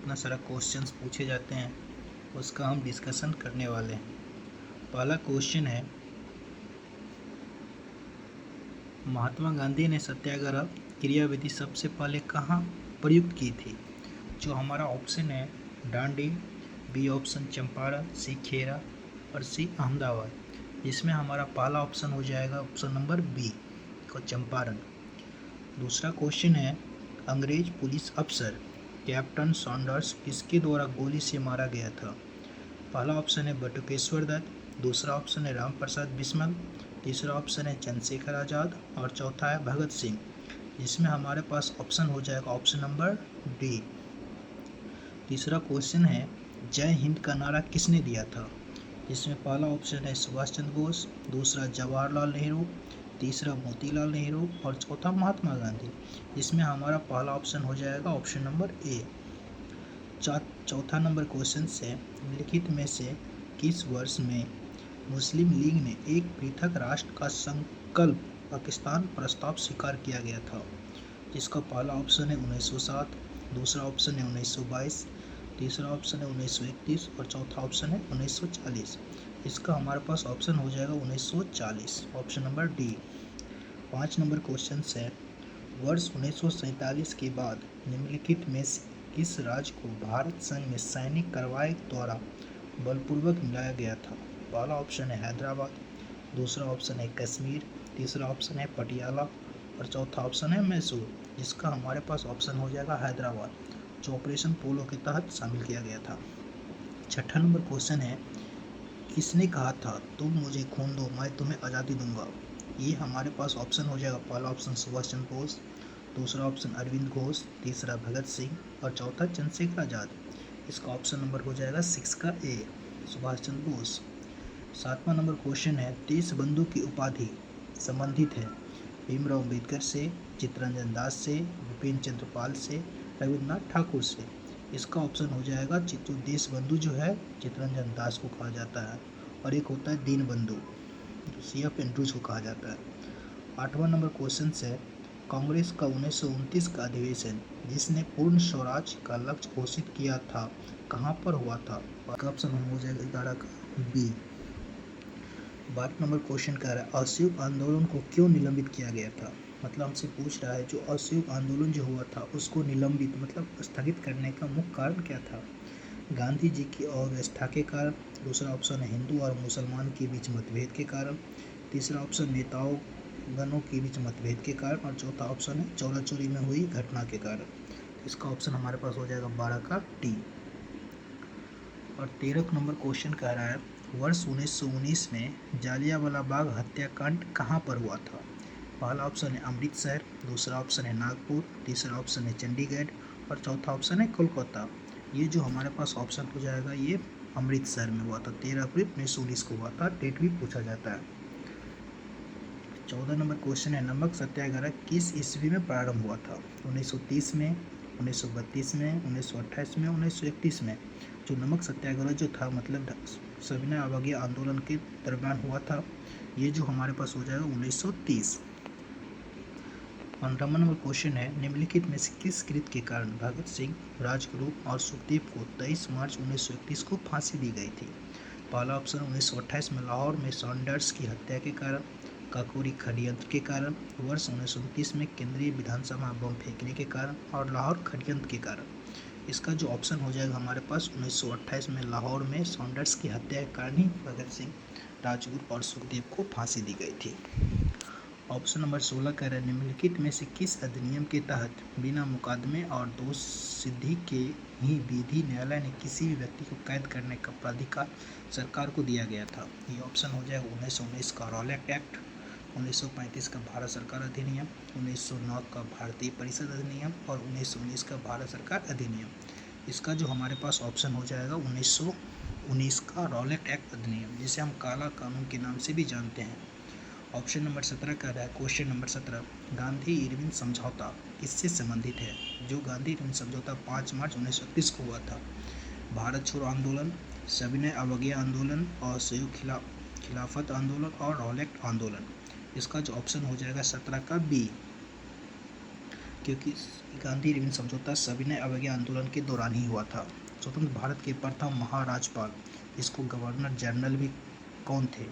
जितना सारा क्वेश्चंस पूछे जाते हैं उसका हम डिस्कशन करने वाले हैं। पहला क्वेश्चन है, महात्मा गांधी ने सत्याग्रह क्रियाविधि सबसे पहले कहाँ प्रयुक्त की थी? जो हमारा ऑप्शन है डांडी, बी ऑप्शन चंपारण, सी खेरा और सी अहमदाबाद, जिसमें हमारा पहला ऑप्शन हो जाएगा ऑप्शन नंबर बी को चंपारण। दूसरा क्वेश्चन है, अंग्रेज पुलिस अफसर कैप्टन सॉन्डर्स किसके द्वारा गोली से मारा गया था? पहला ऑप्शन है बटुकेश्वर दत्त, दूसरा ऑप्शन है राम प्रसाद बिस्मिल, तीसरा ऑप्शन है चंद्रशेखर आज़ाद और चौथा है भगत सिंह, जिसमें हमारे पास ऑप्शन हो जाएगा ऑप्शन नंबर डी। तीसरा क्वेश्चन है, जय हिंद का नारा किसने दिया था? जिसमें पहला ऑप्शन है सुभाष चंद्र बोस, दूसरा जवाहरलाल नेहरू, तीसरा मोतीलाल नेहरू और चौथा महात्मा गांधी, जिसमें हमारा पहला ऑप्शन हो जाएगा ऑप्शन नंबर ए। चौथा नंबर क्वेश्चन से, निम्नलिखित में से किस वर्ष में मुस्लिम लीग ने एक पृथक राष्ट्र का संकल्प पाकिस्तान प्रस्ताव स्वीकार किया गया था? जिसका पहला ऑप्शन है 1907, दूसरा ऑप्शन है 1922, तीसरा ऑप्शन है 1931 और चौथा ऑप्शन है 1940। इसका हमारे पास ऑप्शन हो जाएगा 1940, option number D. 5 number question है, वर्ष 1947 के बाद निम्नलिखित में से किस राज्य को भारत संघ में सैनिक कार्रवाई द्वारा बलपूर्वक मिलाया गया था? पहला ऑप्शन है हैदराबाद, दूसरा ऑप्शन है कश्मीर, तीसरा ऑप्शन है पटियाला और चौथा ऑप्शन है मैसूर, जिसका हमारे पास ऑप्शन हो जाएगा हैदराबाद, जो ऑपरेशन पोलो के तहत शामिल किया गया था। 6ठा नंबर क्वेश्चन है, किसने कहा था तुम मुझे खून दो मैं तुम्हें आज़ादी दूंगा? ये हमारे पास ऑप्शन हो जाएगा, पहला ऑप्शन सुभाष चंद्र बोस, दूसरा ऑप्शन अरविंद घोष, तीसरा भगत सिंह और चौथा चंद्रशेखर आज़ाद। इसका ऑप्शन नंबर हो जाएगा 6 का ए, सुभाष चंद्र बोस। 7वां नंबर क्वेश्चन है, देशबंधु की उपाधि संबंधित है भीमराव अम्बेडकर से, चित्तरंजन दास से, विपिन चंद्र पाल से, रविन्द्रनाथ ठाकुर से। इसका ऑप्शन हो जाएगा जो देशबंधु जो है चित्तरंजन दास को कहा जाता है और एक होता है दीनबंधु जो CF एंड्रूज को कहा जाता है। 8वां नंबर क्वेश्चन है, कांग्रेस का 1929 का अधिवेशन जिसने पूर्ण स्वराज का लक्ष्य घोषित किया था कहाँ पर हुआ था? ऑप्शन हो जाएगा 11 का बी। 12 नंबर क्वेश्चन कह रहा है, असहयोग आंदोलन को क्यों निलंबित किया गया था? मतलब हमसे पूछ रहा है जो असहयोग आंदोलन जो हुआ था उसको निलंबित मतलब स्थगित करने का मुख्य कारण क्या था? गांधी जी की अव्यवस्था के कारण, दूसरा ऑप्शन है हिंदू और मुसलमान के बीच मतभेद के कारण, तीसरा ऑप्शन नेताओं गणों के बीच मतभेद के कारण और चौथा ऑप्शन है चौरा चोरी में हुई घटना के कारण। इसका ऑप्शन हमारे पास हो जाएगा 12 का डी। और 13 नंबर क्वेश्चन कह रहा है, वर्ष 1919 में जालियांवाला बाग हत्याकांड कहाँ पर हुआ था? पहला ऑप्शन है अमृतसर, दूसरा ऑप्शन है नागपुर, तीसरा ऑप्शन है चंडीगढ़ और चौथा ऑप्शन है कोलकाता। ये जो हमारे पास ऑप्शन हो जाएगा ये अमृतसर में हुआ था, 13 अप्रैल 1919 को हुआ था, डेट भी पूछा जाता है। 14 नंबर क्वेश्चन है, नमक सत्याग्रह किस ईस्वी में प्रारंभ हुआ था? 1930 में, 1932 में, 1928 में, 1931 में। जो नमक सत्याग्रह जो था मतलब सविनय अवज्ञा आंदोलन के दरमियान हुआ था, ये जो हमारे पास हो जाएगा 1930। 15वां नंबर क्वेश्चन है, निम्नलिखित में से किस कृत्य के कारण भगत सिंह, राजगुरु और सुखदेव को 23 मार्च 1931 को फांसी दी गई थी? पहला ऑप्शन 1928 में लाहौर में सॉन्डर्स की हत्या के कारण, काकोरी षड्यंत्र के कारण, वर्ष 1929 में केंद्रीय विधानसभा बम फेंकने के कारण और लाहौर षड्यंत्र के कारण। इसका जो ऑप्शन हो जाएगा हमारे पास 1928 में लाहौर में सॉन्डर्स की हत्या के कारण ही भगत सिंह, राजगुरु और सुखदेव को फांसी दी गई थी। ऑप्शन नंबर 16 कह रहे हैं, निम्नलिखित में से किस अधिनियम के तहत बिना मुकदमे और दोष सिद्धि के ही विधि न्यायालय ने किसी भी व्यक्ति को कैद करने का प्राधिकार सरकार को दिया गया था? ये ऑप्शन हो जाएगा 1919 का रॉलेट एक्ट, 1935 का भारत सरकार अधिनियम, 1909 का भारतीय परिषद अधिनियम और 1919 का भारत सरकार अधिनियम। इसका जो हमारे पास ऑप्शन हो जाएगा 1919 का रॉलेट एक्ट अधिनियम, जिसे हम काला कानून के नाम से भी जानते हैं। ऑप्शन नंबर 17 कह रहा है, क्वेश्चन नंबर 17, गांधी इरविन समझौता किससे संबंधित है? जो गांधी इरविन समझौता 5 मार्च 1931 को हुआ था, भारत छोड़ो आंदोलन, सविनय अवज्ञा आंदोलन, असहयोग खिलाफत आंदोलन और रॉलेट आंदोलन। इसका जो ऑप्शन हो जाएगा 17 का बी। क्योंकि गांधी इरविन समझौता सविनय अवज्ञा आंदोलन के दौरान ही हुआ था। स्वतंत्र भारत के प्रथम महाराजपाल, इसको गवर्नर जनरल भी कौन थे?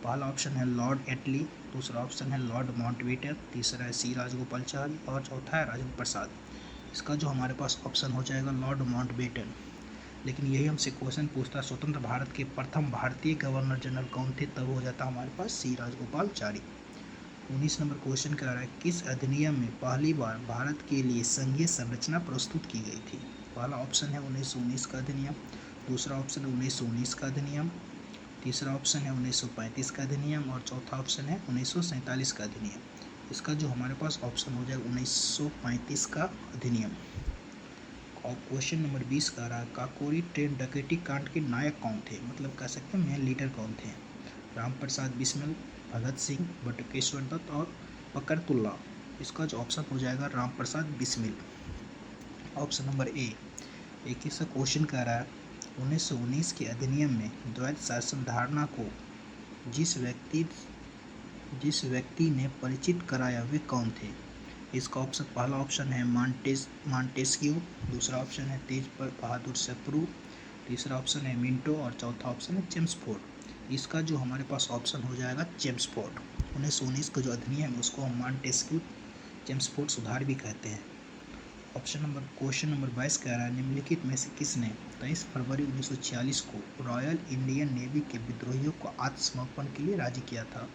पहला ऑप्शन है लॉर्ड एटली, दूसरा ऑप्शन है लॉर्ड माउंटबेटन, तीसरा है सी राजगोपालचारी और चौथा है राजेंद्र प्रसाद। इसका जो हमारे पास ऑप्शन हो जाएगा लॉर्ड माउंटबेटन। लेकिन यही हमसे क्वेश्चन पूछता है स्वतंत्र भारत के प्रथम भारतीय गवर्नर जनरल कौन थे, तब हो जाता हमारे पास सी राजगोपालचारी। 19 नंबर क्वेश्चन कह रहा है किस अधिनियम में पहली बार भारत के लिए संघीय संरचना प्रस्तुत की गई थी? पहला ऑप्शन है 1919 का अधिनियम, दूसरा ऑप्शन है 1919 का अधिनियम, तीसरा ऑप्शन है 1935 का अधिनियम और चौथा ऑप्शन है 1947 का अधिनियम। इसका जो हमारे पास ऑप्शन हो जाएगा 1935 का अधिनियम। और क्वेश्चन नंबर 20 का रहा काकोरी ट्रेन डकैती कांड के नायक कौन थे, मतलब कह सकते हैं मेन लीडर कौन थे? राम प्रसाद बिस्मिल, भगत सिंह, बटुकेश्वर दत्त और बकरतुल्ला। इसका जो ऑप्शन हो जाएगा Ram Prasad Bismil. Option number A. एक ही सा क्वेश्चन कह रहा है 1919 के अधिनियम में द्वैध शासन धारणा को जिस व्यक्ति ने परिचित कराया वे कौन थे? इसका ऑप्शन पहला ऑप्शन है मॉन्टेस्क्यू, दूसरा ऑप्शन है तेज बहादुर सप्रू, तीसरा ऑप्शन है मिंटो और चौथा ऑप्शन है चेम्सफोर्ड। इसका जो हमारे पास ऑप्शन हो जाएगा चेम्सफोर्ड। 1919 का जो अधिनियम है उसको हम मॉन्टेस्क्यू चेम्सफोर्ड सुधार भी कहते हैं। क्वेश्चन नंबर 22 कह रहा है निम्नलिखित में से किसने 23 फरवरी 1946 को रॉयल इंडियन नेवी के विद्रोहियों को आत्मसमर्पण के लिए राजी किया था?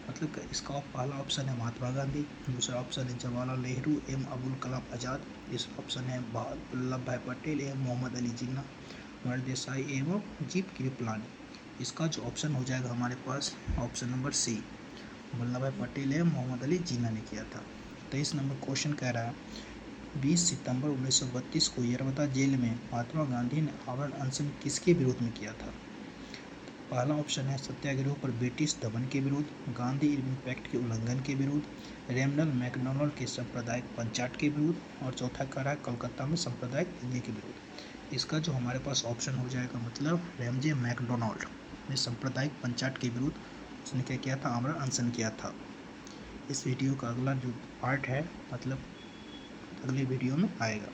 मतलब इसका पहला ऑप्शन है महात्मा गांधी, दूसरा ऑप्शन है जवाहरलाल नेहरू एवं अबुल कलाम आज़ाद, तीसरा ऑप्शन है वल्लभ भाई पटेल एवं मोहम्मद अली जिन्ना, मोहन देसाई एवं जीव कृपलानी। इसका जो ऑप्शन हो जाएगा हमारे पास ऑप्शन नंबर सी, वल्लभ भाई पटेल एवं मोहम्मद अली जिन्ना ने किया था। 23 नंबर क्वेश्चन कह रहा है 20 सितंबर 1932 को यरवदा जेल में महात्मा गांधी ने आवरण अनशन किसके विरोध में किया था? पहला ऑप्शन है सत्याग्रह पर ब्रिटिश दमन के विरुद्ध, गांधी इरविन पैक्ट के उल्लंघन के विरुद्ध, रैमडल मैकडोनाल्ड के सांप्रदायिक पंचायत के विरुद्ध और चौथा कह रहा है कलकत्ता में सांप्रदायिक दंगे के विरुद्ध। इसका जो हमारे पास ऑप्शन हो जाएगा मतलब रैमजे मैकडोनाल्ड ने सांप्रदायिक पंचायत के विरुद्ध उसने क्या किया था, आमरण अनशन किया था। इस वीडियो का अगला जो पार्ट है मतलब अगले वीडियो में आएगा।